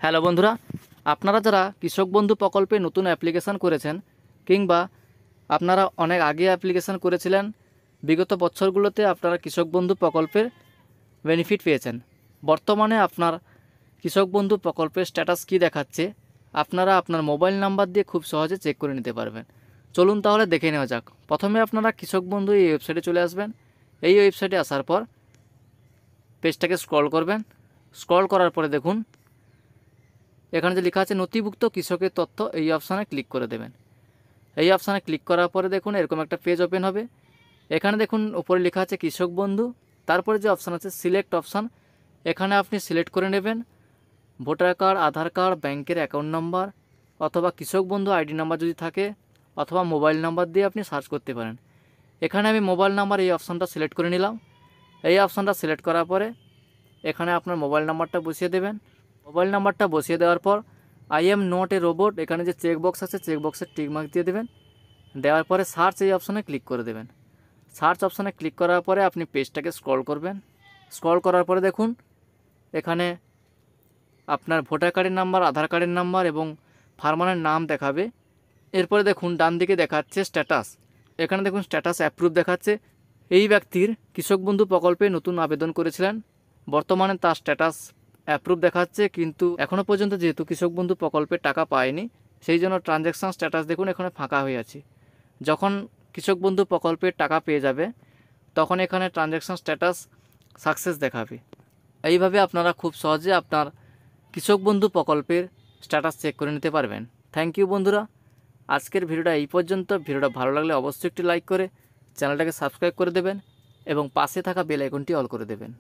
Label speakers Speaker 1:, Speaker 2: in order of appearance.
Speaker 1: Hello বন্ধুরা, আপনারা যারা কৃষক বন্ধু প্রকল্পে নতুন অ্যাপ্লিকেশান করেছেন কিংবা আপনারা অনেক আগে অ্যাপ্লিকেশান করেছিলেন, বিগত বছরগুলোতে আপনারা কৃষক বন্ধু প্রকল্পের বেনিফিট পেয়েছেন। বর্তমানে আপনার কৃষক বন্ধু প্রকল্পের স্ট্যাটাস কী দেখাচ্ছে আপনারা আপনার মোবাইল নাম্বার দিয়ে খুব সহজে চেক করে নিতে পারবেন। চলুন তাহলে দেখে নেওয়া যাক। প্রথমে আপনারা কৃষক বন্ধু এই ওয়েবসাইটে চলে আসবেন। এই ওয়েবসাইটে আসার পর পেজটাকে স্ক্রল করবেন। স্ক্রল করার পরে দেখুন এখানে যে লেখা আছে নথিভুক্ত কৃষকের তথ্য, এই অপশানে ক্লিক করে দেবেন। এই অপশানে ক্লিক করার পরে দেখুন এরকম একটা পেজ ওপেন হবে। এখানে দেখুন উপরে লেখা আছে কৃষক বন্ধু, তারপরে যে অপশান আছে সিলেক্ট অপশান, এখানে আপনি সিলেক্ট করে নেবেন ভোটার কার্ড, আধার কার্ড, ব্যাংকের অ্যাকাউন্ট নাম্বার অথবা কৃষক বন্ধু আইডি নাম্বার যদি থাকে, অথবা মোবাইল নাম্বার দিয়ে আপনি সার্চ করতে পারেন। এখানে আমি মোবাইল নাম্বার এই অপশানটা সিলেক্ট করে নিলাম। এই অপশানটা সিলেক্ট করার পরে এখানে আপনার মোবাইল নাম্বারটা বসিয়ে দেবেন। মোবাইল নাম্বারটা বসিয়ে দেওয়ার পর I am not a robot, এখানে যে চেকবক্স আছে চেকবক্সের টিকমার্ক দিয়ে দেবেন। দেওয়ার পরে সার্চ এই অপশানে ক্লিক করে দেবেন। সার্চ অপশানে ক্লিক করার পরে আপনি পেজটাকে স্ক্রল করবেন। স্ক্রল করার পরে দেখুন এখানে আপনার ভোটার কার্ডের নাম্বার, আধার কার্ডের নাম্বার এবং ফার্মারের নাম দেখাবে। এরপরে দেখুন ডান দিকে দেখাচ্ছে স্ট্যাটাস, এখানে দেখুন স্ট্যাটাস অ্যাপ্রুভ দেখাচ্ছে। এই ব্যক্তির কৃষক বন্ধু প্রকল্পে নতুন আবেদন করেছিলেন, বর্তমানে তার স্ট্যাটাস অ্যাপ্রুভ দেখাচ্ছে, কিন্তু এখনও পর্যন্ত যেহেতু কৃষক বন্ধু প্রকল্পের টাকা পায়নি সেই জন্য ট্রানজ্যাকশান স্ট্যাটাস দেখুন এখানে ফাঁকা হয়ে আছে। যখন কৃষক বন্ধু প্রকল্পের টাকা পেয়ে যাবে তখন এখানে ট্রানজ্যাকশান স্ট্যাটাস সাকসেস দেখাবে। এইভাবে আপনারা খুব সহজে আপনার কৃষক বন্ধু প্রকল্পের স্ট্যাটাস চেক করে নিতে পারবেন। থ্যাংক ইউ বন্ধুরা, আজকের ভিডিওটা এই পর্যন্ত। ভিডিওটা ভালো লাগলে অবশ্যই একটি লাইক করে চ্যানেলটাকে সাবস্ক্রাইব করে দেবেন এবং পাশে থাকা বেল আইকনটি অল করে দেবেন।